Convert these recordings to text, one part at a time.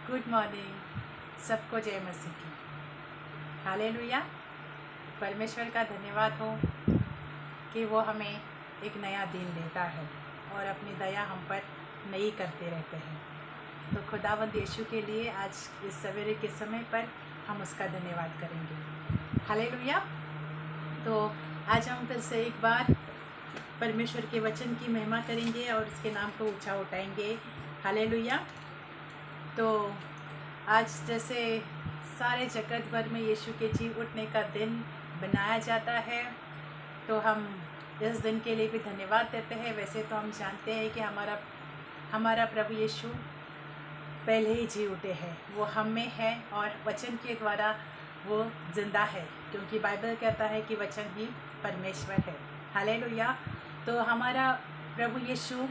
Good morning. सबको जय मसीह की। हालेलुया। परमेश्वर का धन्यवाद हो कि वो हमें एक नया दिन देता है और अपनी दया हम पर नई करते रहते हैं। तो खुदावंद यीशु के लिए आज इस सवेरे के समय पर हम उसका धन्यवाद करेंगे। हालेलुया। तो आज हम फिर से एक बार परमेश्वर के वचन की महिमा करेंगे और उसके नाम को ऊंचा उठाएंगे। हालेलुया। तो आज जैसे सारे जगत भर में यीशु के जी उठने का दिन बनाया जाता है, तो हम इस दिन के लिए भी धन्यवाद देते हैं। वैसे तो हम जानते हैं कि हमारा प्रभु यीशु पहले ही जी उठे हैं, वो हम में है और वचन के द्वारा वो जिंदा है, क्योंकि बाइबल कहता है कि वचन ही परमेश्वर है। हालेलुया। तो हमारा प्रभु यीशु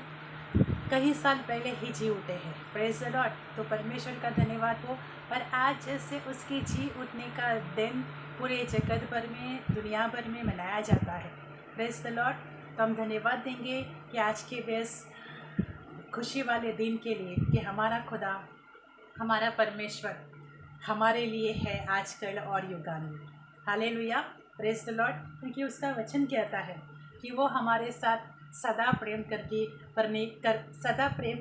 कई साल पहले ही जी उठे हैं। Praise the Lord. तो परमेश्वर का धन्यवाद हो। और आज जैसे उसकी जी उठने का दिन पूरे जगत भर में, दुनिया भर में मनाया जाता है। Praise the Lord. तो हम धन्यवाद देंगे कि आज के इस खुशी वाले दिन के लिए कि हमारा खुदा, हमारा परमेश्वर हमारे लिए है आजकल और युगान में। हालेलुया। Praise the Lord. क्योंकि उसका वचन कहता है कि वो हमारे साथ सदा प्रेम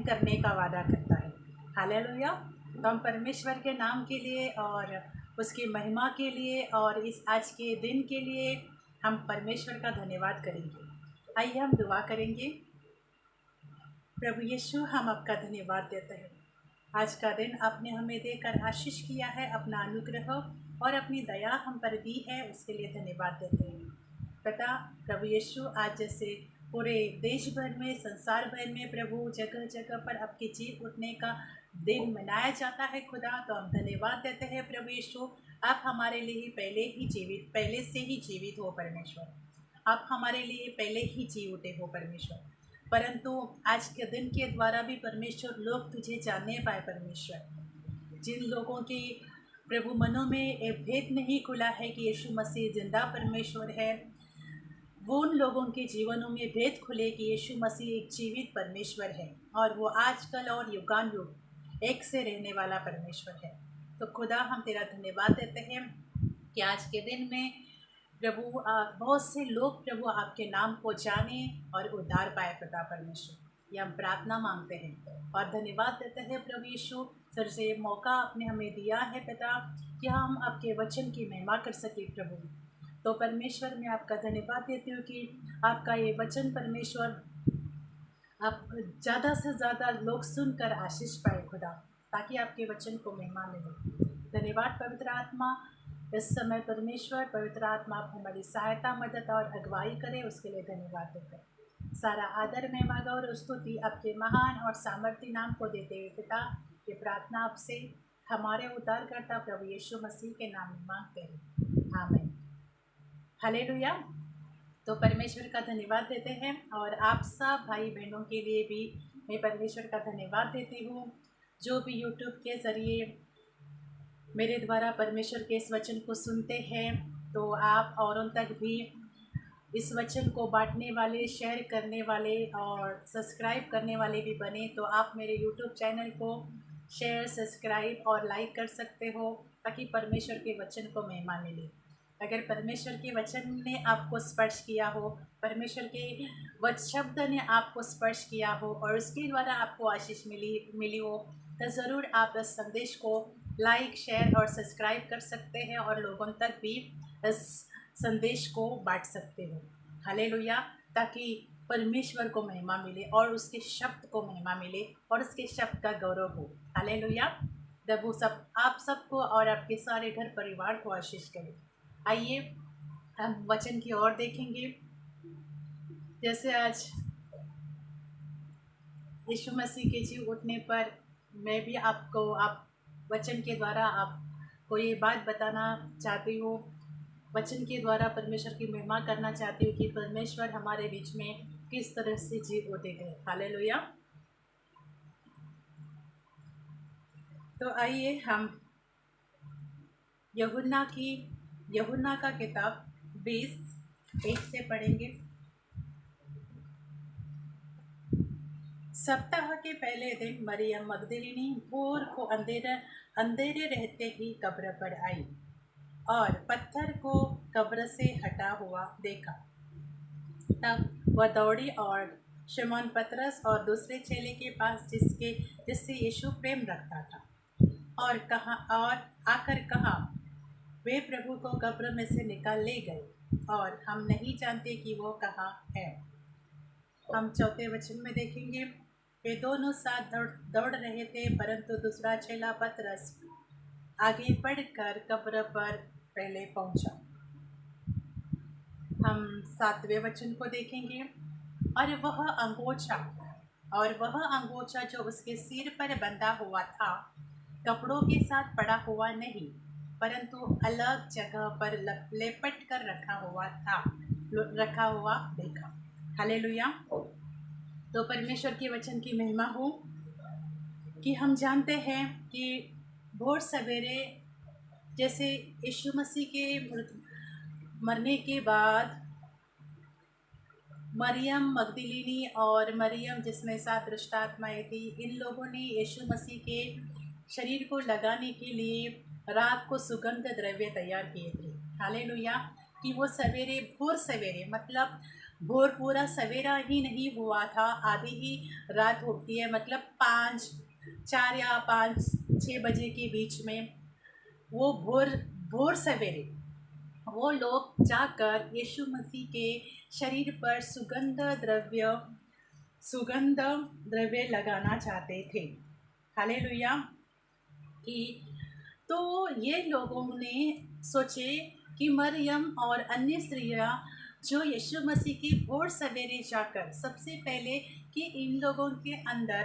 करने का वादा करता है। हालेलुया। तो हम परमेश्वर के नाम के लिए और उसकी महिमा के लिए और इस आज के दिन के लिए हम परमेश्वर का धन्यवाद करेंगे। आइए हम दुआ करेंगे। प्रभु यीशु, हम आपका धन्यवाद देते हैं। आज का दिन आपने हमें देकर आशीष किया है। अपना अनुग्रह और अपनी दया हम पर दी है, उसके लिए धन्यवाद देते हैं। पिता प्रभु यीशु, आज जैसे पूरे देश भर में, संसार भर में प्रभु जगह जगह पर आपके जी उठने का दिन मनाया जाता है खुदा, तो हम धन्यवाद देते हैं प्रभु यीशु। आप हमारे लिए पहले से ही जीवित हो परमेश्वर। आप हमारे लिए पहले ही जी उठे हो परमेश्वर। परंतु आज के दिन के द्वारा भी परमेश्वर लोग तुझे जानने पाए परमेश्वर। जिन लोगों के प्रभु मनों में एक भेद नहीं खुला है कि यीशु मसीह जिंदा परमेश्वर है, वो उन लोगों के जीवनों में भेद खुले कि यीशु मसीह एक जीवित परमेश्वर है और वो आजकल और युगान युग एक से रहने वाला परमेश्वर है। तो खुदा, हम तेरा धन्यवाद देते हैं कि आज के दिन में प्रभु बहुत से लोग प्रभु आपके नाम को जाने और उद्धार पाए पिता परमेश्वर। ये हम प्रार्थना मांगते हैं और धन्यवाद देते हैं प्रभु यीशु। सर से ये मौका आपने हमें दिया है पिता कि हम आपके वचन की महिमा कर सके प्रभु। तो परमेश्वर, मैं आपका धन्यवाद देती हूँ कि आपका ये वचन परमेश्वर आप ज़्यादा से ज़्यादा लोग सुनकर आशीष पाए खुदा, ताकि आपके वचन को महिमा मिले। धन्यवाद पवित्र आत्मा। इस समय परमेश्वर पवित्र आत्मा आप हमारी सहायता, मदद और अगुवाई करे, उसके लिए धन्यवाद देते हैं। सारा आदर, महिमा और स्तुति आपके महान और सामर्थ्य नाम को देते हुए पिता, ये प्रार्थना आपसे हमारे उद्धारकर्ता प्रभु यीशु मसीह के नाम में मांगते हैं, आमीन। हालेलुया। तो परमेश्वर का धन्यवाद देते हैं और आप सब भाई बहनों के लिए भी मैं परमेश्वर का धन्यवाद देती हूँ, जो भी यूट्यूब के ज़रिए मेरे द्वारा परमेश्वर के इस वचन को सुनते हैं। तो आप औरों तक भी इस वचन को बांटने वाले, शेयर करने वाले और सब्सक्राइब करने वाले भी बने। तो आप मेरे यूट्यूब चैनल को शेयर, सब्सक्राइब और लाइक कर सकते हो, ताकि परमेश्वर के वचन को महिमा मिले। अगर परमेश्वर के वचन ने आपको स्पर्श किया हो, परमेश्वर के शब्द ने आपको स्पर्श किया हो और उसके द्वारा आपको आशीष मिली हो, तो ज़रूर आप इस संदेश को लाइक, शेयर और सब्सक्राइब कर सकते हैं और लोगों तक भी इस संदेश को बांट सकते हो। हालेलुया। ताकि परमेश्वर को महिमा मिले और उसके शब्द को महिमा मिले और उसके शब्द का गौरव हो। हालेलुया। प्रभु सब आप सबको और आपके सारे घर परिवार को आशीष करे। आइए हम वचन की ओर देखेंगे। जैसे आज यीशु मसीह के जी उठने पर मैं भी आप वचन के द्वारा आपको ये बात बताना चाहती हूँ, वचन के द्वारा परमेश्वर की महिमा करना चाहती हूँ कि परमेश्वर हमारे बीच में किस तरह से जी उठे गए। हालेलुया। तो आइए हम यूहन्ना का किताब 20:1 से पढ़ेंगे। सप्ताह के पहले दिन मरियम मगदलिनी भोर को अंधेरे रहते ही कब्र पर आई और पत्थर को कब्र से हटा हुआ देखा। तब वह दौड़ी और शिमोन पतरस और दूसरे चेले के पास जिससे यीशु प्रेम रखता था और आकर कहा, वे प्रभु को कब्र में से निकाल ले गए और हम नहीं जानते कि वो कहाँ है। हम चौथे वचन में देखेंगे, वे दोनों साथ दौड़ रहे थे, परंतु दूसरा चेला पतरस आगे बढ़कर कब्र पर पहले पहुंचा। हम 7वें वचन को देखेंगे, और वह अंगोछा जो उसके सिर पर बंधा हुआ था कपड़ों के साथ पड़ा हुआ नहीं, परंतु अलग जगह पर लेपट कर रखा हुआ देखा। हालेलुया। तो परमेश्वर के वचन की महिमा हो कि हम जानते हैं कि भोर सवेरे जैसे यीशु मसीह के मरने के बाद मरियम मगदलिनी और मरियम जिसमें 7 दुष्ट आत्माएं थी, इन लोगों ने यीशु मसीह के शरीर को लगाने के लिए रात को सुगंध द्रव्य तैयार किए थे। हालेलुया। कि वो भोर सवेरे मतलब भोर पूरा सवेरा ही नहीं हुआ था, आधी ही रात होती है, मतलब 4 या 5-6 बजे के बीच में वो भोर सवेरे वो लोग जाकर यीशु मसीह के शरीर पर सुगंध द्रव्य लगाना चाहते थे। हालेलुया। कि तो ये लोगों ने सोचे कि मरियम और अन्य स्त्रियां जो यीशु मसीह के भोर सवेरे जाकर सबसे पहले कि इन लोगों के अंदर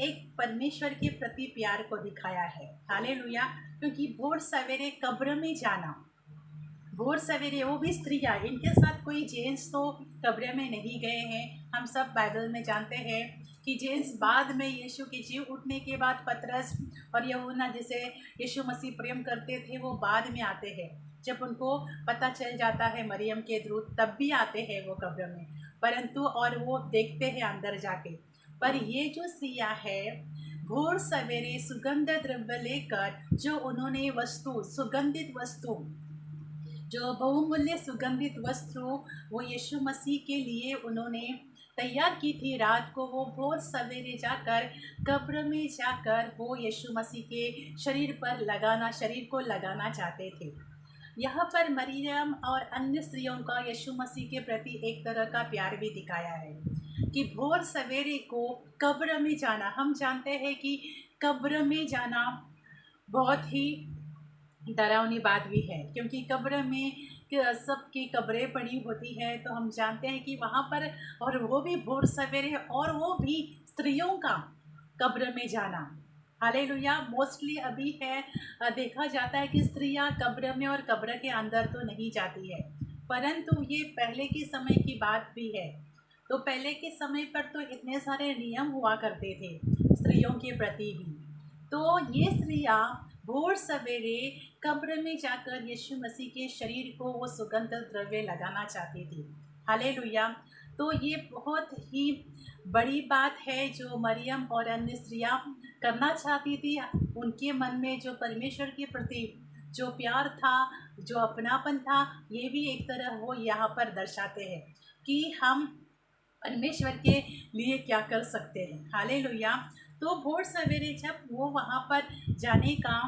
एक परमेश्वर के प्रति प्यार को दिखाया है। हालेलुया। क्योंकि भोर सवेरे कब्र में जाना, भोर सवेरे वो भी स्त्रियाँ, इनके साथ कोई जेंट्स तो कब्र में नहीं गए हैं। हम सब बाइबल में जानते हैं कि जेंट्स बाद में यीशु के जीव उठने के बाद पतरस और यूहन्ना जिसे यीशु मसीह प्रेम करते थे वो बाद में आते हैं। जब उनको पता चल जाता है मरियम के दूत, तब भी आते हैं वो कब्र में, परंतु और वो देखते हैं अंदर जाके। पर ये जो स्त्रियाँ है भोर सवेरे सुगंध द्रव्य लेकर जो उन्होंने सुगंधित वस्तु जो बहुमूल्य सुगंधित वस्त्र वो यीशु मसीह के लिए उन्होंने तैयार की थी, रात को वो भोर सवेरे जाकर कब्र में जाकर वो यीशु मसीह के शरीर को लगाना चाहते थे। यहाँ पर मरियम और अन्य स्त्रियों का यीशु मसीह के प्रति एक तरह का प्यार भी दिखाया है कि भोर सवेरे को कब्र में जाना। हम जानते हैं कि कब्र में जाना बहुत ही डरावनी बात भी है, क्योंकि कब्र में सबकी कब्रें पड़ी होती है, तो हम जानते हैं कि वहाँ पर, और वो भी भोर सवेरे, और वो भी स्त्रियों का कब्र में जाना। हालेलुया। मोस्टली अभी है देखा जाता है कि स्त्रियाँ कब्र में और कब्र के अंदर तो नहीं जाती है, परंतु ये पहले के समय की बात भी है। तो पहले के समय पर तो इतने सारे नियम हुआ करते थे स्त्रियों के प्रति भी। तो ये स्त्रियाँ भोर सवेरे कब्र में जाकर यीशु मसीह के शरीर को वो सुगंध द्रव्य लगाना चाहती थी। हालेलुया। तो ये बहुत ही बड़ी बात है जो मरियम और अन्य स्त्रियाँ करना चाहती थी। उनके मन में जो परमेश्वर के प्रति जो प्यार था, जो अपनापन था, ये भी एक तरह वो यहाँ पर दर्शाते हैं कि हम परमेश्वर के लिए क्या कर सकते हैं। हालेलुया। तो भोर सवेरे जब वो वहाँ पर जाने का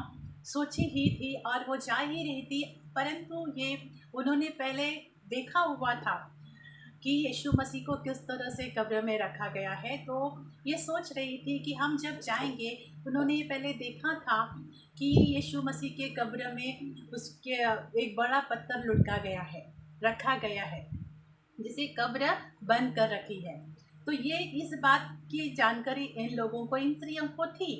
सोची ही थी और वो जा ही रही थी, परंतु ये उन्होंने पहले देखा हुआ था कि यीशु मसीह को किस तरह से कब्र में रखा गया है। तो ये सोच रही थी कि हम जब जाएंगे, उन्होंने ये पहले देखा था कि यीशु मसीह के कब्र में उसके एक बड़ा पत्थर रखा गया है जिसे कब्र बंद कर रखी है। तो ये इस बात की जानकारी इन लोगों को, इन स्त्रियों को थी,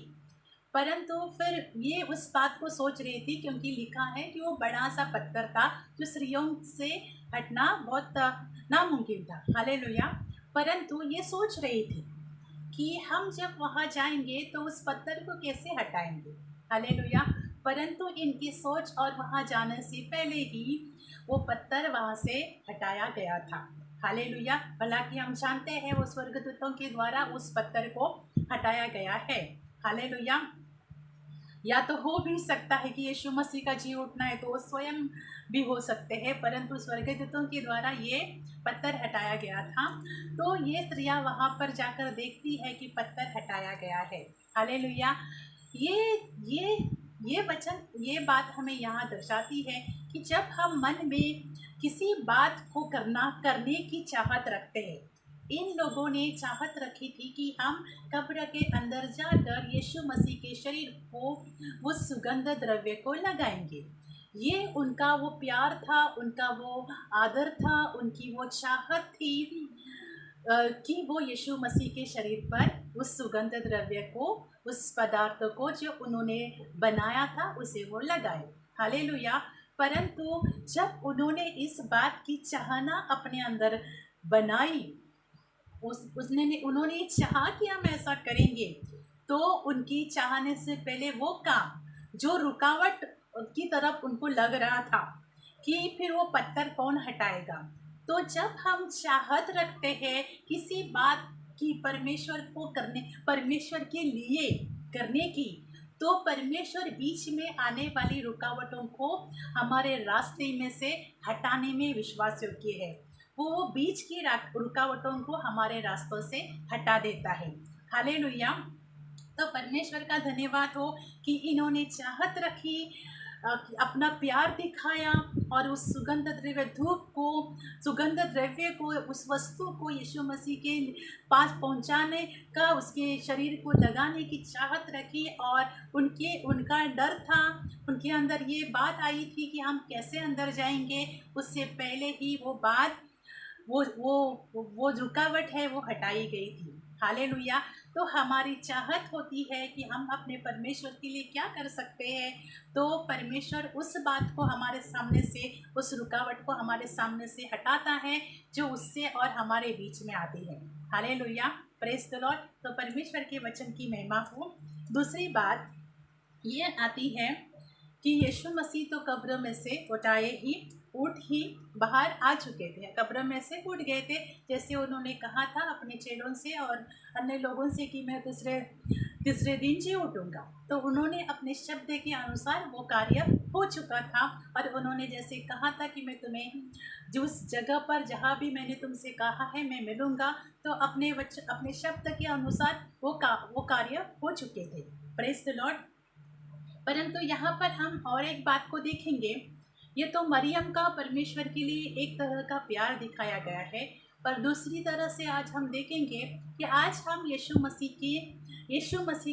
परंतु फिर ये उस बात को सोच रही थी क्योंकि लिखा है कि वो बड़ा सा पत्थर था जो स्त्रियों से हटना बहुत नामुमकिन था। हालेलुया। परंतु ये सोच रही थी कि हम जब वहाँ जाएंगे तो उस पत्थर को कैसे हटाएंगे। हालेलुया। परंतु इनकी सोच और वहाँ जाने से पहले ही वो पत्थर वहाँ से हटाया गया था। हालेलुया। भला कि हम जानते हैं वो स्वर्गदूतों के द्वारा उस पत्थर को हटाया गया है। हालेलुया। या तो हो भी सकता है कि यीशु मसीह का जी उठना है तो वो स्वयं भी हो सकते हैं, परंतु स्वर्गदूतों के द्वारा ये पत्थर हटाया गया था। तो ये स्त्रियाँ वहाँ पर जाकर देखती है कि पत्थर हटाया गया है। हालेलुया। ये ये ये वचन, ये बात हमें यहाँ दर्शाती है कि जब हम मन में किसी बात को करने की चाहत रखते हैं, इन लोगों ने चाहत रखी थी कि हम कब्र के अंदर जाकर यीशु मसीह के शरीर को वो सुगंध द्रव्य को लगाएंगे। ये उनका वो प्यार था, उनका वो आदर था, उनकी वो चाहत थी कि वो यीशु मसीह के शरीर पर उस सुगंध द्रव्य को, उस पदार्थ को जो उन्होंने बनाया था उसे वो लगाए। हालेलुया। परंतु जब उन्होंने इस बात की चाहना अपने अंदर बनाई, उन्होंने चाहा कि हम ऐसा करेंगे, तो उनकी चाहने से पहले वो काम जो रुकावट की तरफ उनको लग रहा था कि फिर वो पत्थर कौन हटाएगा, तो जब हम चाहत रखते हैं किसी बात की परमेश्वर के लिए करने की, तो परमेश्वर बीच में आने वाली रुकावटों को हमारे रास्ते में से हटाने में विश्वास योग्य है। वो बीच की रुकावटों को हमारे रास्तों से हटा देता है। हालेलुया। तो परमेश्वर का धन्यवाद हो कि इन्होंने चाहत रखी, अपना प्यार दिखाया और उस सुगंध द्रव्य को, उस वस्तु को यीशु मसीह के पास पहुंचाने का, उसके शरीर को लगाने की चाहत रखी। और उनका डर था, उनके अंदर ये बात आई थी कि हम कैसे अंदर जाएंगे, उससे पहले ही वो बात, वो रुकावट है वो हटाई गई थी। हालेलुया। तो हमारी चाहत होती है कि हम अपने परमेश्वर के लिए क्या कर सकते हैं, तो परमेश्वर उस बात को हमारे सामने से, उस रुकावट को हमारे सामने से हटाता है जो उससे और हमारे बीच में आती है। हालेलुया। Praise the Lord. तो परमेश्वर के वचन की महिमा हो। दूसरी बात ये आती है कि यीशु मसीह तो कब्र में से उठ ही बाहर आ चुके थे, कब्र में से उठ गए थे, जैसे उन्होंने कहा था अपने चेलों से और अन्य लोगों से कि मैं तीसरे दिन जी उठूँगा। तो उन्होंने अपने शब्द के अनुसार वो कार्य हो चुका था। और उन्होंने जैसे कहा था कि मैं तुम्हें जिस जगह पर जहाँ भी मैंने तुमसे कहा है मैं मिलूँगा, तो अपने शब्द के अनुसार वो कार्य हो चुके थे। Praise the Lord. परंतु यहाँ पर हम और एक बात को देखेंगे। ये तो मरियम का परमेश्वर के लिए एक तरह का प्यार दिखाया गया है, पर दूसरी तरह से आज हम देखेंगे कि आज हम यीशु मसीह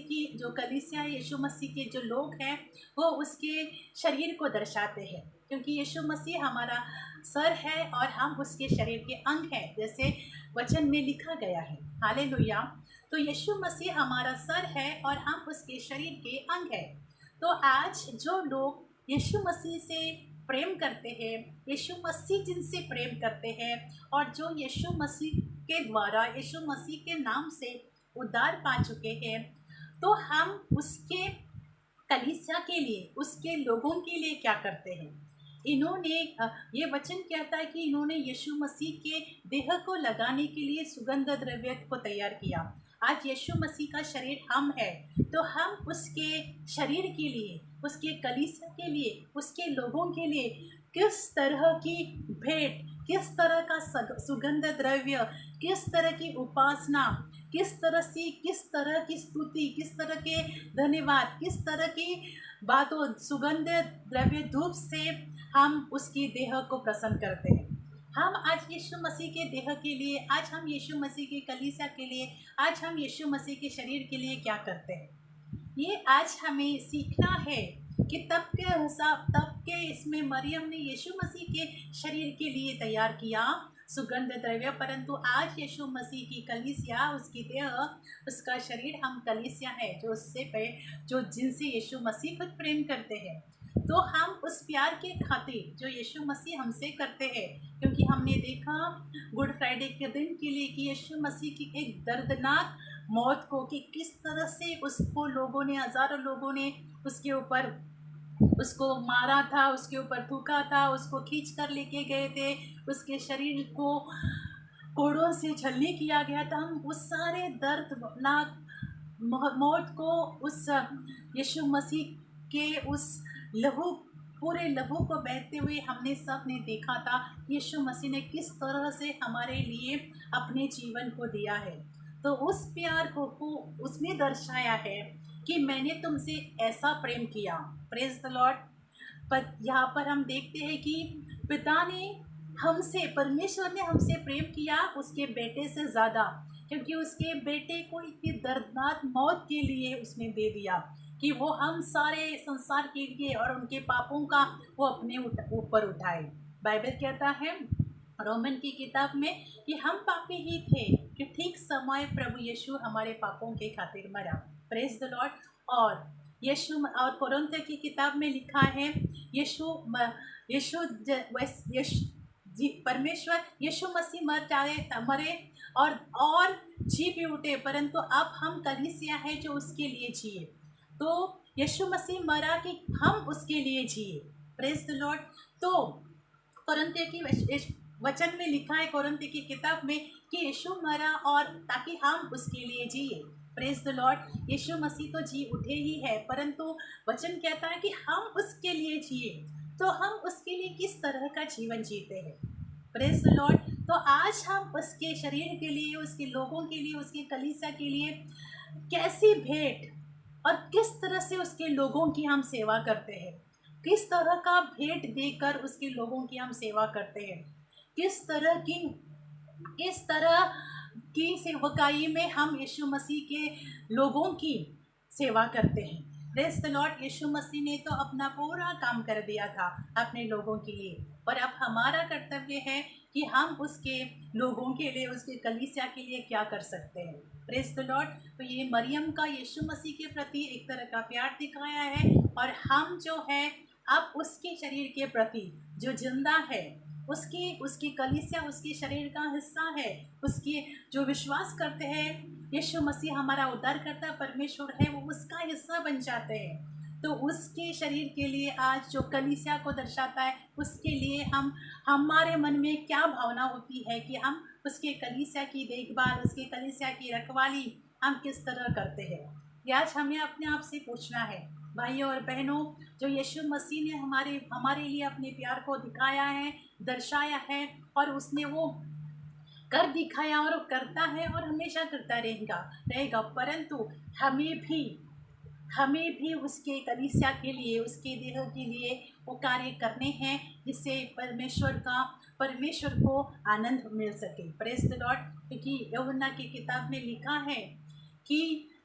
की जो कलीसिया, यीशु मसीह के जो लोग हैं, वो उसके शरीर को दर्शाते हैं, क्योंकि यीशु मसीह हमारा सर है और हम उसके शरीर के अंग हैं, जैसे वचन में लिखा गया है। हालेलुया। तो यीशु मसीह हमारा सर है और हम उसके शरीर के अंग हैं। तो आज जो लोग यीशु मसीह से प्रेम करते हैं, यीशु मसीह जिनसे प्रेम करते हैं और जो यीशु मसीह के द्वारा, यीशु मसीह के नाम से उद्धार पा चुके हैं, तो हम उसके कलीसिया के लिए, उसके लोगों के लिए क्या करते हैं। इन्होंने ये वचन कहता है कि इन्होंने यीशु मसीह के देह को लगाने के लिए सुगंध द्रव्य को तैयार किया। आज यीशु मसीह का शरीर हम है, तो हम उसके शरीर के लिए, उसके कलीसिया के लिए, उसके लोगों के लिए किस तरह की भेंट, किस तरह का सुगंध द्रव्य, किस तरह की उपासना, किस तरह की स्तुति, किस तरह के धन्यवाद, किस तरह की बातों, सुगंध द्रव्य धूप से हम उसकी देह को प्रसन्न करते हैं। हम आज यीशु मसीह के देह के लिए, आज हम यीशु मसीह के कलीसिया के लिए, आज हम यीशु मसीह के शरीर के लिए क्या करते हैं, ये आज हमें सीखना है कि तब के इसमें मरियम ने यीशु मसीह के शरीर के लिए तैयार किया सुगंध द्रव्य, परंतु आज यीशु मसीह की कलीसिया, उसकी देह, उसका शरीर, हम कलीसिया है जो जिनसे यीशु मसीह खुद प्रेम करते हैं। तो हम उस प्यार के खातिर जो यीशु मसीह हमसे करते हैं, क्योंकि हमने देखा गुड फ्राइडे के दिन के लिए कि यीशु मसीह की एक दर्दनाक मौत को, कि किस तरह से उसको लोगों ने, हज़ारों लोगों ने उसके ऊपर उसको मारा था, उसके ऊपर थूका था, उसको खींच कर लेके गए थे, उसके शरीर को कोड़ों से छलनी किया गया था, हम उस सारे दर्दनाक मौत को उस यीशु मसीह के उस लहू पूरे लहू को बहते हुए हमने सब ने देखा था। यीशु मसीह ने किस तरह से हमारे लिए अपने जीवन को दिया है। तो उस प्यार को उसने दर्शाया है कि मैंने तुमसे ऐसा प्रेम किया। Praise the Lord. पर यहाँ पर हम देखते हैं कि पिता ने हमसे, परमेश्वर ने हमसे प्रेम किया उसके बेटे से ज़्यादा, क्योंकि उसके बेटे को इतनी दर्दनाक मौत के लिए उसने दे दिया कि वो हम सारे संसार के लिए और उनके पापों का वो अपने ऊपर उठाए। बाइबल कहता है रोमन की किताब में कि हम पापी ही थे कि ठीक समय प्रभु यीशु हमारे पापों के खातिर मरा। Praise the Lord. और यीशु और कोरिन्थियों की किताब में लिखा है यीशु यीशु परमेश्वर यीशु मसीह मरे और जी भी उठे, परंतु अब हम कलीसिया है जो उसके लिए जिए। तो यीशु मसीह मरा कि हम उसके लिए जिए। Praise the Lord. तो कोरिन्थियों की वचन में लिखा है, कोरिन्थियों की किताब में, कि यीशु मरा और ताकि हम उसके लिए जिए। Praise the Lord. Yeshu Masih तो जी उठे ही है, परंतु वचन कहता है कि हम उसके लिए जिए। तो हम उसके लिए किस तरह का जीवन जीते हैं। Praise the Lord. तो आज हम उसके शरीर के लिए, उसके लोगों के लिए, उसके कलीसिया के लिए कैसी भेंट और किस तरह से उसके लोगों की हम सेवा करते हैं, किस तरह का भेंट देकर उसके लोगों की हम सेवा करते हैं, किस तरह की सेवकाई में हम यीशु मसीह के लोगों की सेवा करते हैं। Praise the Lord. Yeshu Masih ने तो अपना पूरा काम कर दिया था अपने लोगों के लिए, पर अब हमारा कर्तव्य है कि हम उसके लोगों के लिए, उसके कलीसिया के लिए क्या कर सकते हैं। Praise the Lord. तो ये मरियम का यीशु मसीह के प्रति एक तरह का प्यार दिखाया है, और हम जो है अब उसके शरीर के प्रति जो जिंदा है, उसकी कलीसिया उसके शरीर का हिस्सा है, उसकी जो विश्वास करते हैं यीशु मसीह हमारा उद्धारकर्ता परमेश्वर है, वो उसका हिस्सा बन जाते हैं। तो उसके शरीर के लिए आज जो कलीसिया को दर्शाता है, उसके लिए हमारे मन में क्या भावना होती है कि हम उसके कलीसिया की देखभाल, उसके कलीसिया की रखवाली हम किस तरह करते हैं। ये आज हमें अपने आप से पूछना है। भाइयों और बहनों, जो यीशु मसीह ने हमारे लिए अपने प्यार को दिखाया है, दर्शाया है, और उसने वो कर दिखाया और वो करता है और हमेशा करता रहेगा। परंतु हमें भी उसके कलीसिया के लिए, उसके देह के लिए वो कार्य करने हैं, जिससे परमेश्वर को आनंद मिल सके। Praise the Lord. क्योंकि यूहन्ना की किताब में लिखा है कि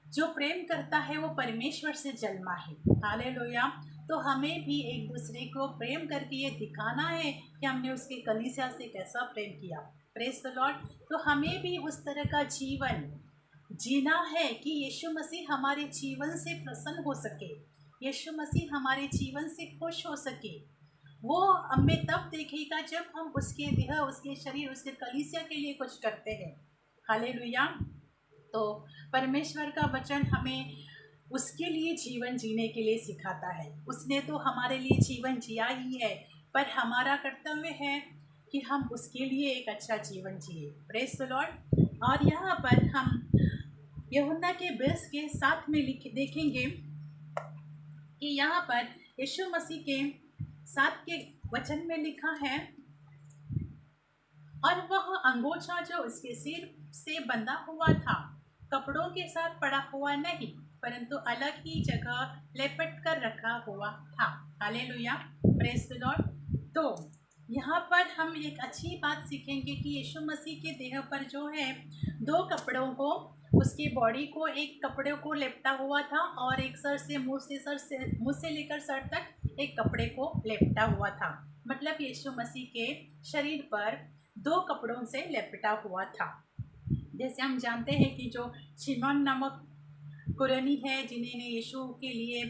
जो प्रेम करता है वो परमेश्वर से जन्मा है। हालेलुया। तो हमें भी एक दूसरे को प्रेम करके ये दिखाना है कि हमने उसके कलीसिया से कैसा प्रेम किया। Praise the Lord. तो हमें भी उस तरह का जीवन जीना है कि यीशु मसीह हमारे जीवन से प्रसन्न हो सके, यीशु मसीह हमारे जीवन से खुश हो सके। वो हमें तब देखेगा जब हम उसके देह, उसके शरीर, उसके कलीसिया के लिए कुछ करते हैं। हालेलुया। तो परमेश्वर का वचन हमें उसके लिए जीवन जीने के लिए सिखाता है। उसने तो हमारे लिए जीवन जिया ही है, पर हमारा कर्तव्य है कि हम उसके लिए एक अच्छा जीवन जिए। Praise the Lord. और यहाँ पर हम यूहन्ना के 20 के 7 में देखेंगे कि यहाँ पर यीशु मसीह के 7 के वचन में लिखा है, और वह अंगोछा जो उसके सिर से बंधा हुआ था कपड़ों के साथ पड़ा हुआ नहीं, परंतु अलग ही जगह लेपट कर रखा हुआ था। हालेलुया। Praise the Lord. तो यहाँ पर हम एक अच्छी बात सीखेंगे कि यीशु मसीह के देह पर जो है 2 कपड़ों को, उसकी बॉडी को, एक कपड़े को लेपटा हुआ था, और एक मुंह से लेकर सर तक एक कपड़े को लेपटा हुआ था। मतलब यीशु मसीह के शरीर पर 2 कपड़ों से लेपटा हुआ था। जैसे हम जानते हैं कि जो शिमोन नामक कुरैनी है, जिन्होंने यीशु के लिए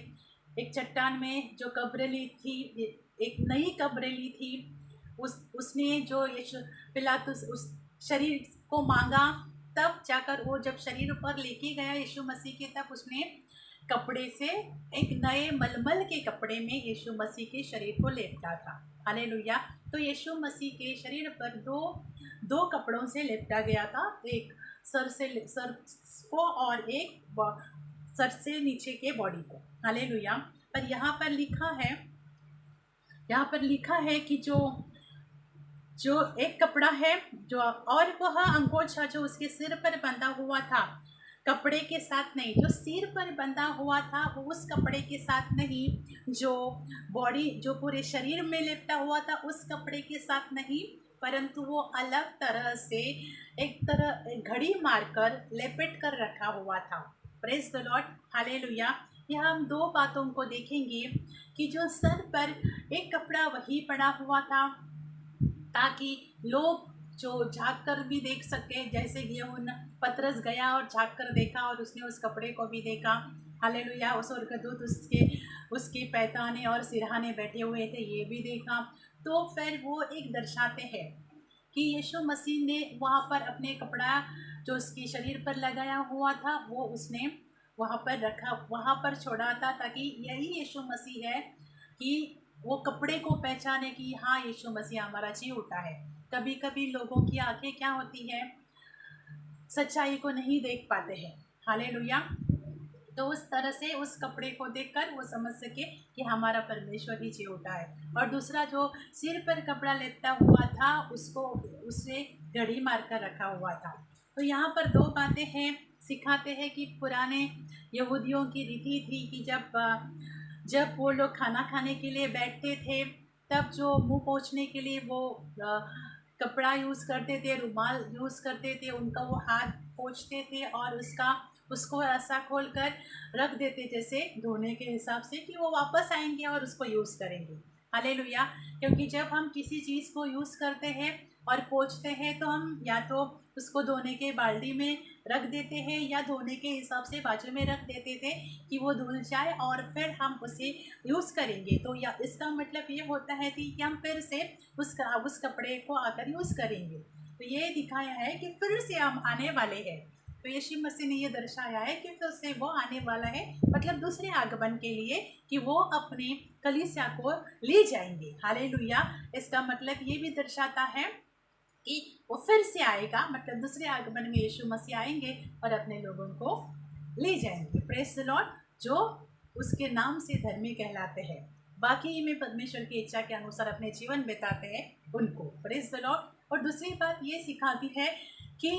एक चट्टान में जो कब्र ली थी, एक नई कब्र ली थी, उसने जो यीशु पिलातुस उस शरीर को मांगा, तब जाकर वो जब शरीर पर लेके गया यीशु मसीह के, तब उसने कपड़े से, एक नए मलमल के कपड़े में यीशु मसीह के शरीर को लेपटा था। हालेलुया। तो यीशु मसीह के शरीर पर दो दो कपड़ों से लेपटा गया था, एक सर को और एक सर से नीचे के बॉडी को। हालेलुया। पर यहाँ पर लिखा है कि जो एक कपड़ा है जो, और वह अंगोछा जो उसके सिर पर बंधा हुआ था कपड़े के साथ नहीं, जो सिर पर बंधा हुआ था वो उस कपड़े के साथ नहीं, जो बॉडी जो पूरे शरीर में लिपटा हुआ था उस कपड़े के साथ नहीं, परंतु वो अलग तरह से एक तरह घड़ी मारकर लपेट कर रखा हुआ था। Praise the Lord. हालेलुया। यहाँ हम दो बातों को देखेंगे कि जो सर पर एक कपड़ा वही पड़ा हुआ था ताकि लोग जो झाँक कर भी देख सके, जैसे गियोन पतरस गया और झाँक कर देखा और उसने उस कपड़े को भी देखा। हालेलुया। उस स्वर्गदूत उसके पैताने और सिरहाने बैठे हुए थे, ये भी देखा। तो फिर वो एक दर्शाते हैं कि यीशु मसीह ने वहाँ पर अपने कपड़ा जो उसके शरीर पर लगाया हुआ था वो उसने वहाँ पर रखा, वहाँ पर छोड़ा था, ताकि यही यीशु मसीह है कि वो कपड़े को पहचाने कि हाँ यीशु मसीह हमारा जी उठा है। कभी कभी लोगों की आंखें क्या होती है, सच्चाई को नहीं देख पाते हैं। हालेलुया। तो उस तरह से उस कपड़े को देखकर वो समझ सके कि हमारा परमेश्वर ही जी उठा है। और दूसरा जो सिर पर कपड़ा लेटा हुआ था उसे घड़ी मार कर रखा हुआ था। तो यहाँ पर दो बातें हैं, सिखाते हैं कि पुराने यहूदियों की रीति थी कि जब वो लोग खाना खाने के लिए बैठते थे तब जो मुंह पोंछने के लिए वो कपड़ा यूज़ करते थे, रुमाल यूज़ करते थे, उनका वो हाथ पोंछते थे और उसको ऐसा खोल कर रख देते जैसे धोने के हिसाब से कि वो वापस आएंगे और उसको यूज़ करेंगे। हालेलुया। क्योंकि जब हम किसी चीज़ को यूज़ करते हैं और पोंछते हैं तो हम या तो उसको धोने के बाल्टी में रख देते हैं या धोने के हिसाब से बाजू में रख देते थे कि वो धुल जाए और फिर हम उसे यूज़ करेंगे। तो या इसका मतलब ये होता है कि हम फिर से उस कपड़े को आकर यूज़ करेंगे। तो ये दिखाया है कि फिर से हम आने वाले हैं। तो यीशु मसीह ने ये दर्शाया है कि फिर से वो आने वाला है, मतलब दूसरे आगमन के लिए, कि वो अपने कलीसिया को ले जाएंगे। हालेलुया। इसका मतलब ये भी दर्शाता है कि वो फिर से आएगा, मतलब दूसरे आगमन में यीशु मसीह आएंगे और अपने लोगों को ले जाएंगे। Praise the Lord. जो उसके नाम से धर्मी कहलाते हैं, बाकी में परमेश्वर की इच्छा के अनुसार अपने जीवन बिताते हैं उनको। Praise the Lord. और दूसरी बात ये सिखाती है कि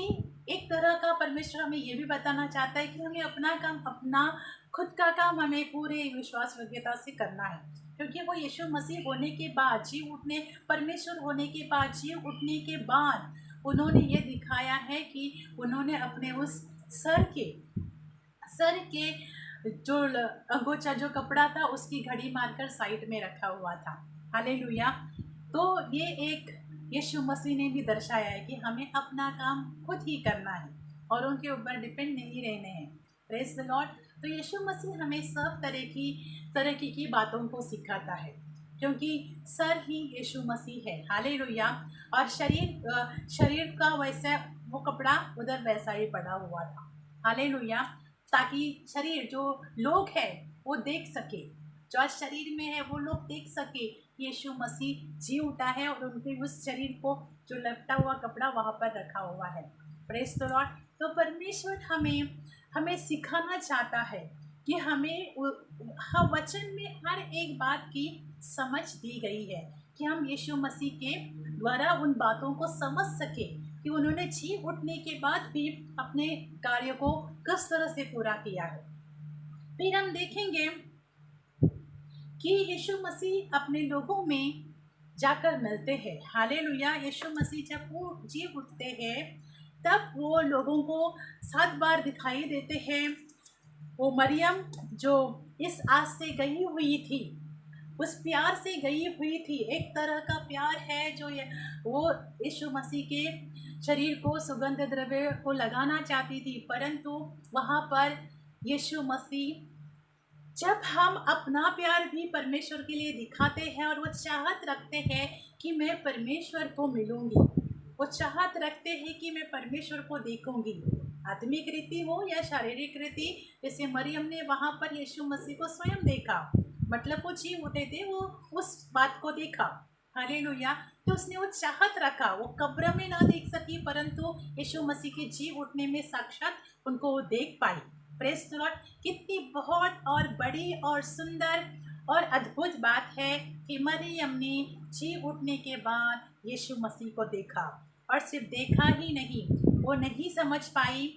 एक तरह का परमेश्वर हमें ये भी बताना चाहता है कि हमें अपना काम, अपना खुद का काम हमें पूरे विश्वास योग्यता से करना है, क्योंकि वो यीशु मसीह होने के बाद, जी उठने, परमेश्वर होने के बाद, जी उठने के बाद उन्होंने ये दिखाया है कि उन्होंने अपने उस सर के जो अंगोछा जो कपड़ा था उसकी घड़ी मारकर साइड में रखा हुआ था। हालेलुया। तो ये एक यीशु मसीह ने भी दर्शाया है कि हमें अपना काम खुद ही करना है और उनके ऊपर डिपेंड नहीं रहने हैं। Praise the Lord. तो यीशु मसीह हमें सब तरह की बातों को सिखाता है, क्योंकि सर ही यीशु मसीह है। हालेलुया। और शरीर का वैसा वो कपड़ा उधर वैसा ही पड़ा हुआ था। हालेलुया। ताकि शरीर जो लोग हैं वो देख सके, जो आज शरीर में है वो लोग देख सके यीशु मसीह जी उठा है और उनके उस शरीर को जो लपटा हुआ कपड़ा वहाँ पर रखा हुआ है। Praise the Lord. तो परमेश्वर हमें सिखाना चाहता है कि हमें वचन में हर एक बात की समझ दी गई है कि हम यीशु मसीह के द्वारा उन बातों को समझ सके कि उन्होंने जी उठने के बाद भी अपने कार्य को किस तरह से पूरा किया है। फिर हम देखेंगे कि यीशु मसीह अपने लोगों में जाकर मिलते हैं। हालेलुया। यीशु मसीह जब वो जी उठते हैं तब वो लोगों को 7 बार दिखाई देते हैं। वो मरियम जो इस आस से गई हुई थी, उस प्यार से गई हुई थी, एक तरह का प्यार है जो वो यीशु मसीह के शरीर को सुगंध द्रव्य को लगाना चाहती थी, परंतु वहाँ पर यीशु मसीह, जब हम अपना प्यार भी परमेश्वर के लिए दिखाते हैं और वो चाहत रखते हैं कि मैं परमेश्वर को मिलूंगी, वो चाहत रखते हैं कि मैं परमेश्वर को देखूंगी, आत्मिक रीति हो या शारीरिक रीति। जैसे मरियम ने वहाँ पर यीशु मसीह को स्वयं देखा, मतलब वो जी उठे थे, वो उस बात को देखा। हालेलुया। तो उसने वो चाहत रखा, वो कब्र में ना देख सकी परंतु यीशु मसीह के जी उठने में साक्षात उनको वो देख पाई। Praise the Lord. कितनी बहुत और बड़ी और सुंदर और अद्भुत बात है कि मरियम ने जी उठने के बाद यीशु मसीह को देखा। और सिर्फ देखा ही नहीं, वो नहीं समझ पाई,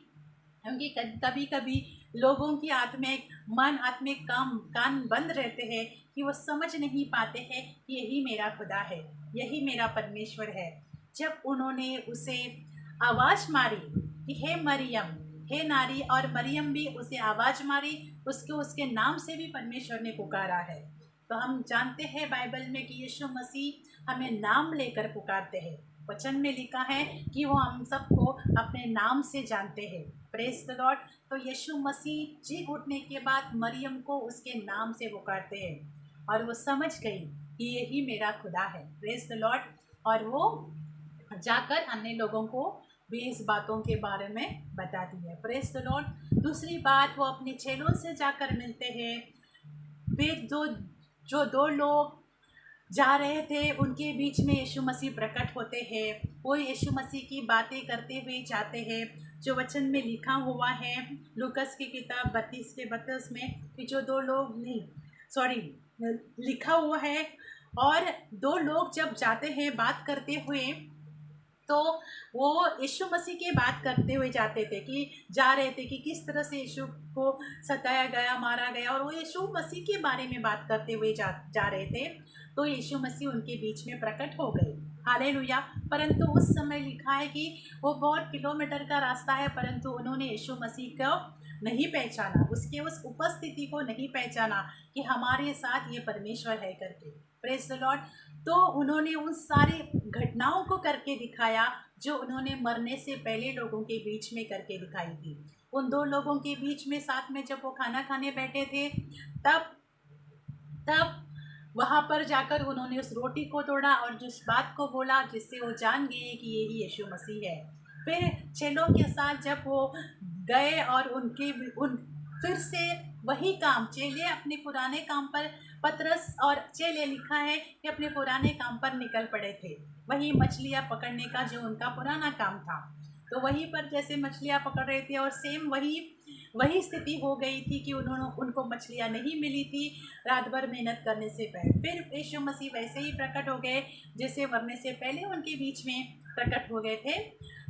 क्योंकि कभी कभी लोगों की आत्मिक मन, आत्मिक कान बंद रहते हैं कि वो समझ नहीं पाते हैं कि यही मेरा खुदा है, यही मेरा परमेश्वर है। जब उन्होंने उसे आवाज़ मारी कि हे मरियम, हे नारी, और मरियम भी उसे आवाज़ मारी, उसके नाम से भी परमेश्वर ने पुकारा है। तो हम जानते हैं बाइबल में कि यीशु मसीह हमें नाम लेकर पुकारते हैं। वचन में लिखा है कि वो हम सबको अपने नाम से जानते हैं। Praise the Lord. तो यीशु मसीह जी उठने के बाद मरियम को उसके नाम से पुकारते हैं और वो समझ गई कि यही मेरा खुदा है। Praise the Lord. और वो जाकर अन्य लोगों को भी इस बातों के बारे में बताती है। Praise the Lord. दूसरी बात, वो अपने चेलों से जाकर मिलते हैं। फिर जो दो लोग जा रहे थे उनके बीच में यीशु मसीह प्रकट होते हैं। वो यीशु मसीह की बातें करते हुए जाते हैं, जो वचन में लिखा हुआ है लूकस की किताब 32 में कि जो दो लोग नहीं सॉरी लिखा हुआ है। और दो लोग जब जाते हैं बात करते हुए, तो वो यीशु मसीह की बात करते हुए जाते थे कि जा रहे थे कि किस तरह से यीशु को सताया गया, मारा गया, और वो यीशु मसीह के बारे में बात करते हुए जा रहे थे। तो यीशु मसीह उनके बीच में प्रकट हो गए। हालेलुया। परंतु उस समय लिखा है कि वो बहुत किलोमीटर का रास्ता है, परंतु उन्होंने यीशु मसीह को नहीं पहचाना, उसके उस उपस्थिति को नहीं पहचाना कि हमारे साथ ये परमेश्वर है करके। Praise the Lord. तो उन्होंने उन सारी घटनाओं को करके दिखाया जो उन्होंने मरने से पहले लोगों के बीच में करके दिखाई थी। उन दो लोगों के बीच में साथ में जब वो खाना खाने बैठे थे, तब वहाँ पर जाकर उन्होंने उस रोटी को तोड़ा और जिस बात को बोला जिससे वो जान गए कि यही यीशु मसीह है। फिर चेलों के साथ जब वो गए और फिर से वही काम, चेले अपने पुराने काम पर, पतरस और चेले लिखा है कि अपने पुराने काम पर निकल पड़े थे। वही मछलियाँ पकड़ने का जो उनका पुराना काम था, तो वहीं पर जैसे मछलियाँ पकड़ रहे थे और सेम वही स्थिति हो गई थी कि उनको मछलियाँ नहीं मिली थी रात भर मेहनत करने से पहले। फिर यीशु मसीह वैसे ही प्रकट हो गए जैसे मरने से पहले उनके बीच में प्रकट हो गए थे।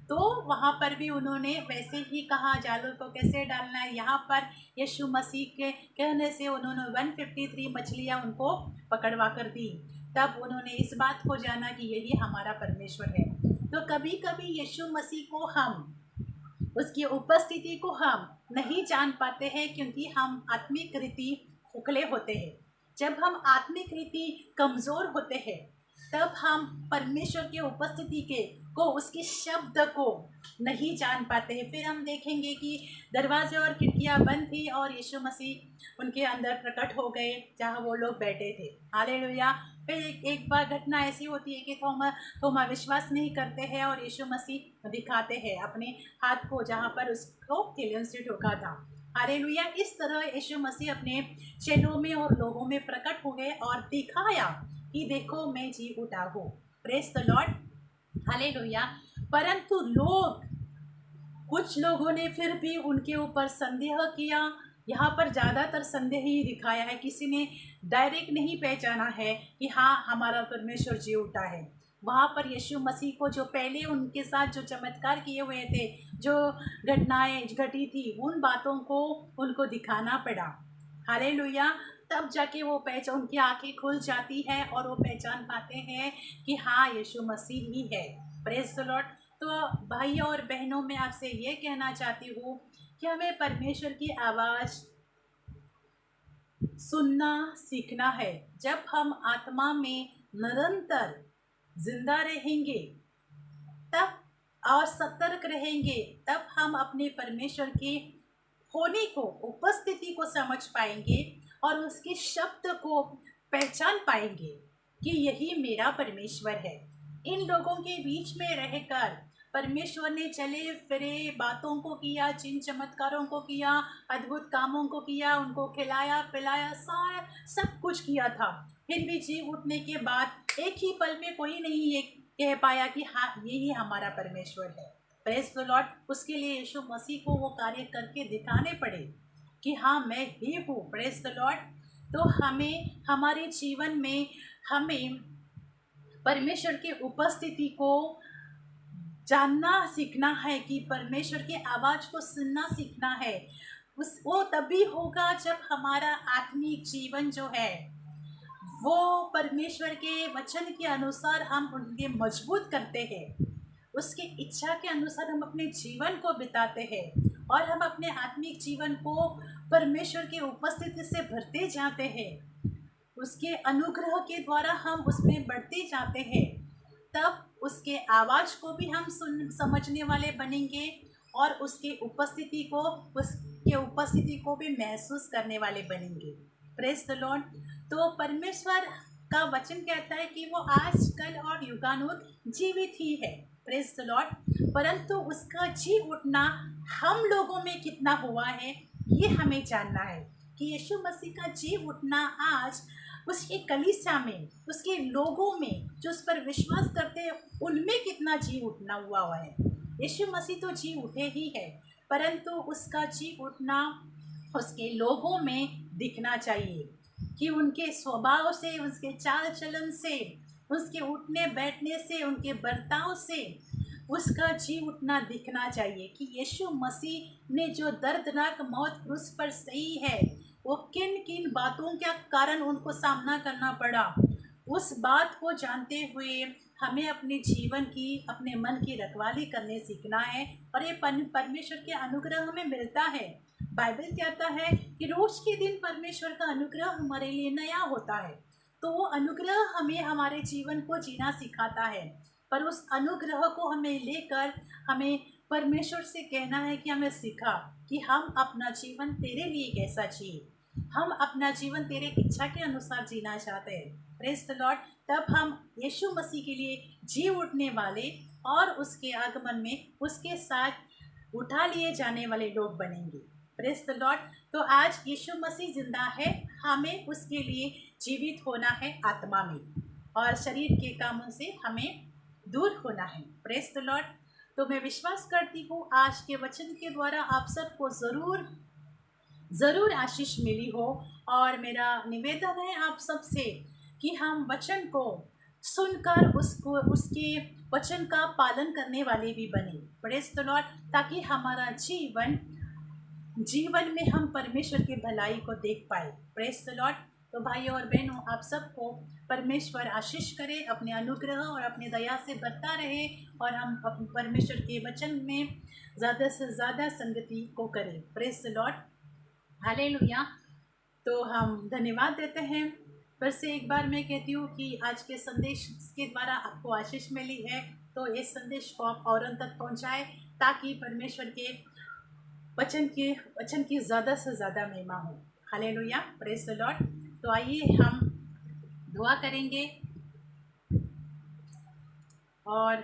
तो वहाँ पर भी उन्होंने वैसे ही कहा जालों को कैसे डालना है। यहाँ पर यीशु मसीह के कहने से उन्होंने 153 मछलियाँ उनको पकड़वा कर दी। तब उन्होंने इस बात को जाना कि यही हमारा परमेश्वर है। तो कभी कभी यीशु मसीह को हम, उसकी उपस्थिति को हम नहीं जान पाते हैं क्योंकि हम आत्मिक रीति खोखले होते हैं। जब हम आत्मिक रीति कमज़ोर होते हैं तब हम परमेश्वर के उपस्थिति को, उसके शब्द को नहीं जान पाते हैं। फिर हम देखेंगे कि दरवाजे और खिड़कियाँ बंद थी और यीशु मसीह उनके अंदर प्रकट हो गए जहाँ वो लोग बैठे थे। हालेलुया। फिर एक बार घटना ऐसी होती है कि थोमा विश्वास नहीं करते हैं और यीशु मसीह दिखाते हैं अपने हाथ को जहाँ पर उसको किलियन से ठोका था। हालेलुया। इस तरह यीशु मसीह अपने चेलों में और लोगों में प्रकट हो गए और दिखाया कि देखो मैं जी उठा हूँ। Praise the Lord. हालेलुया। परंतु कुछ लोगों ने फिर भी उनके ऊपर संदेह किया। यहाँ पर ज़्यादातर संदेह ही दिखाया है, किसी ने डायरेक्ट नहीं पहचाना है कि हाँ हमारा परमेश्वर जी उठा है। वहाँ पर यीशु मसीह को जो पहले उनके साथ जो चमत्कार किए हुए थे, जो घटनाएं घटी थी, उन बातों को उनको दिखाना पड़ा। हालेलुया। तब जाके वो उनकी आंखें खुल जाती है और वो पहचान पाते हैं कि हाँ यीशु मसीह ही है। Praise the Lord. तो भाइयों और बहनों, मैं आपसे ये कहना चाहती हूँ कि हमें परमेश्वर की आवाज़ सुनना सीखना है। जब हम आत्मा में निरंतर जिंदा रहेंगे तब और सतर्क रहेंगे, तब हम अपने परमेश्वर के होने को, उपस्थिति को समझ पाएंगे और उसके शब्द को पहचान पाएंगे कि यही मेरा परमेश्वर है। इन लोगों के बीच में रहकर परमेश्वर ने चले फिरे बातों को किया, चिन्ह चमत्कारों को किया, अद्भुत कामों को किया, उनको खिलाया पिलाया, सारा सब कुछ किया था। फिर भी जी उठने के बाद एक ही पल में कोई नहीं ये कह पाया कि हाँ यही हमारा परमेश्वर है। Praise the Lord. उसके लिए यीशु मसीह को वो कार्य करके दिखाने पड़े कि हाँ मैं ही हूँ। Praise the Lord. तो हमें हमारे जीवन में हमें परमेश्वर की उपस्थिति को जानना सीखना है, कि परमेश्वर की आवाज़ को सुनना सीखना है। वो तभी होगा जब हमारा आत्मिक जीवन जो है वो परमेश्वर के वचन के अनुसार हम उनके मजबूत करते हैं, उसकी इच्छा के अनुसार हम अपने जीवन को बिताते हैं और हम अपने आत्मिक जीवन को परमेश्वर की उपस्थिति से भरते जाते हैं, उसके अनुग्रह के द्वारा हम उसमें बढ़ते जाते हैं। तब उसके आवाज़ को भी हम समझने वाले बनेंगे और उसके उपस्थिति को भी महसूस करने वाले बनेंगे। Praise the Lord. तो परमेश्वर का वचन कहता है कि वो आज कल और युगानुग जीवित ही है। Praise the Lord. परंतु उसका जी उठना हम लोगों में कितना हुआ है ये हमें जानना है, कि यीशु मसीह का जी उठना आज उसकी कलीसिया में, उसके लोगों में जो उस पर विश्वास करते हैं उनमें कितना जी उठना हुआ है। यीशु मसीह तो जी उठे ही है, परंतु उसका जी उठना उसके लोगों में दिखना चाहिए, कि उनके स्वभाव से, उसके चाल चलन से, उसके उठने बैठने से, उनके बर्ताव से उसका जी उठना दिखना चाहिए कि यीशु मसीह ने जो दर्दनाक मौत क्रूस पर सही है वो किन किन बातों के कारण उनको सामना करना पड़ा, उस बात को जानते हुए हमें अपने जीवन की, अपने मन की रखवाली करने सीखना है। और ये परमेश्वर के अनुग्रह हमें मिलता है। बाइबल कहता है कि रोज के दिन परमेश्वर का अनुग्रह हमारे लिए नया होता है। तो वो अनुग्रह हमें हमारे जीवन को जीना सिखाता है, पर उस अनुग्रह को हमें लेकर हमें परमेश्वर से कहना है कि हमें सिखा कि हम अपना जीवन तेरे लिए कैसा जिए, हम अपना जीवन तेरे इच्छा के अनुसार जीना चाहते हैं। Praise the Lord. तब हम यीशु मसीह के लिए जी उठने वाले और उसके आगमन में उसके साथ उठा लिए जाने वाले लोग बनेंगे। Praise the Lord. तो आज यीशु मसीह जिंदा है, हमें उसके लिए जीवित होना है आत्मा में, और शरीर के कामों से हमें दूर होना है। Praise the Lord. तो मैं विश्वास करती हूँ आज के वचन के द्वारा आप सबको ज़रूर आशीष मिली हो, और मेरा निवेदन है आप सबसे कि हम वचन को सुनकर उसके वचन का पालन करने वाले भी बने। Praise the Lord. ताकि हमारा जीवन में हम परमेश्वर की भलाई को देख पाए। Praise the Lord. तो भाइयों और बहनों, आप सबको परमेश्वर आशीष करे, अपने अनुग्रह और अपने दया से भरता रहे, और हम परमेश्वर के वचन में ज़्यादा से ज़्यादा संगति को करें। Praise the Lord. हालेलुया। तो हम धन्यवाद देते हैं। फिर से एक बार मैं कहती हूँ कि आज के संदेश के द्वारा आपको आशीष मिली है, तो इस संदेश को आप औरों तक पहुँचाएं, ताकि परमेश्वर के वचन की ज़्यादा से ज़्यादा महिमा हो। हालेलुया। Praise the Lord. तो आइए हम दुआ करेंगे और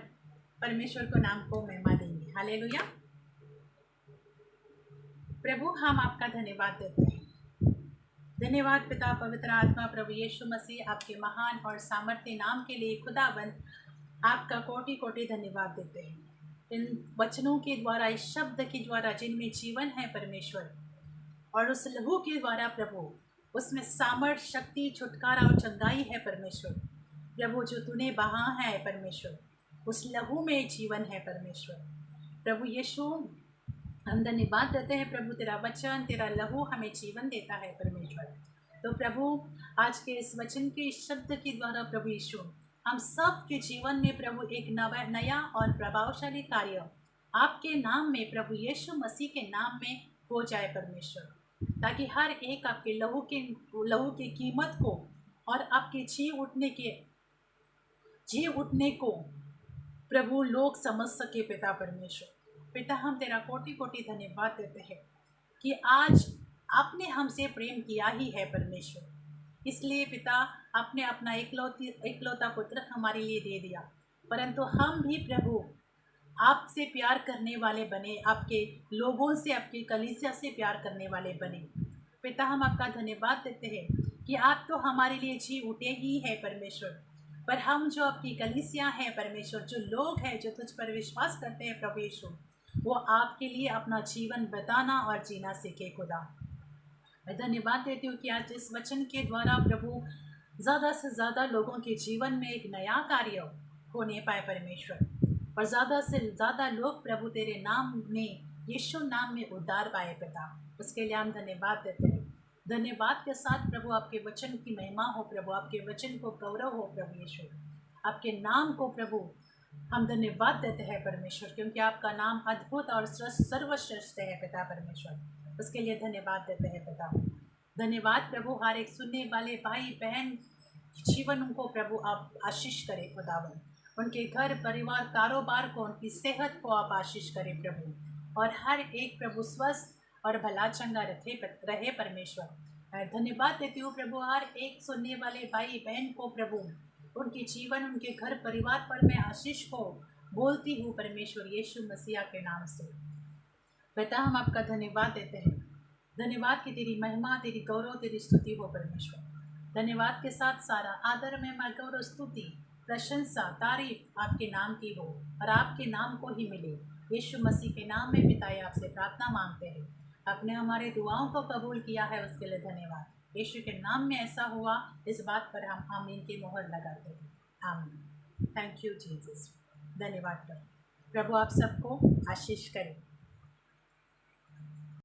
परमेश्वर को नाम को महिमा देंगे। हालेलुया। प्रभु, हम आपका धन्यवाद देते हैं। धन्यवाद पिता, पवित्र आत्मा, प्रभु यीशु मसीह, आपके महान और सामर्थ्य नाम के लिए खुदाबंद आपका कोटि कोटि धन्यवाद देते हैं। इन वचनों के द्वारा, इस शब्द के द्वारा जिनमें जीवन है परमेश्वर, और उस लहू के द्वारा प्रभु उसमें सामर्थ, शक्ति, छुटकारा और चंगाई है परमेश्वर। प्रभु जो तूने बहा है परमेश्वर, उस लहू में जीवन है परमेश्वर। प्रभु यीशु, हम धन्यवाद देते हैं प्रभु, तेरा वचन, तेरा लहू हमें जीवन देता है परमेश्वर। तो प्रभु आज के इस वचन के इस शब्द के द्वारा प्रभु यीशु हम सब के जीवन में प्रभु एक नया और प्रभावशाली कार्य आपके नाम में, प्रभु यीशु मसीह के नाम में हो जाए परमेश्वर, ताकि हर एक आपके लहू की कीमत को और आपके जी उठने को प्रभु लोग समझ सके। पिता परमेश्वर, पिता हम तेरा कोटि कोटि धन्यवाद देते हैं कि आज आपने हमसे प्रेम किया ही है परमेश्वर। इसलिए पिता आपने अपना इकलौता पुत्र हमारे लिए दे दिया, परंतु हम भी प्रभु आपसे प्यार करने वाले बने, आपके लोगों से, आपकी कलीसिया से प्यार करने वाले बने। पिता, हम आपका धन्यवाद देते हैं कि आप तो हमारे लिए जी उठे ही हैं परमेश्वर, पर हम जो आपकी कलीसिया हैं परमेश्वर, जो लोग हैं जो तुझ पर विश्वास करते हैं प्रभु यीशु, वो आपके लिए अपना जीवन बताना और जीना सीखे खुदा। मैं धन्यवाद देती हूँ कि आज इस वचन के द्वारा प्रभु ज़्यादा से ज़्यादा लोगों के जीवन में एक नया कार्य होने पाए परमेश्वर, और ज़्यादा से ज़्यादा लोग प्रभु तेरे नाम में, यीशु नाम में उद्धार पाए पिता। उसके लिए हम धन्यवाद देते हैं। धन्यवाद के साथ प्रभु आपके वचन की महिमा हो प्रभु, आपके वचन को गौरव हो प्रभु यीशु, आपके नाम को प्रभु हम धन्यवाद देते हैं परमेश्वर, क्योंकि आपका नाम अद्भुत और सर्वश्रेष्ठ है पिता परमेश्वर। उसके लिए धन्यवाद देते हैं पिता। धन्यवाद प्रभु, हर एक सुनने वाले भाई बहन जीवन उनको प्रभु आप आशीष करें खुदावन, उनके घर परिवार कारोबार को, उनकी सेहत को आप आशीष करें प्रभु, और हर एक प्रभु स्वस्थ और भला चंगा रहे परमेश्वर। मैं धन्यवाद देती हूँ प्रभु हर एक सुनने वाले भाई बहन को प्रभु, उनके जीवन उनके घर परिवार पर मैं आशीष को बोलती हूँ परमेश्वर यीशु मसीहा के नाम से। पिता, हम आपका धन्यवाद देते हैं। धन्यवाद कि तेरी महिमा, तेरी गौरव, तेरी स्तुति हो परमेश्वर। धन्यवाद के साथ सारा आदर में मैं गौरव, स्तुति, प्रशंसा, तारीफ आपके नाम की हो और आपके नाम को ही मिले। यीशु मसीह के नाम में पिताए आपसे प्रार्थना मांगते हैं। आपने हमारे दुआओं को कबूल किया है, उसके लिए धन्यवाद। यीशु के नाम में ऐसा हुआ, इस बात पर हम आमीन की मोहर लगाते हैं। आमीन। Thank you Jesus. धन्यवाद प्रभु। प्रभु आप सबको आशीष करें।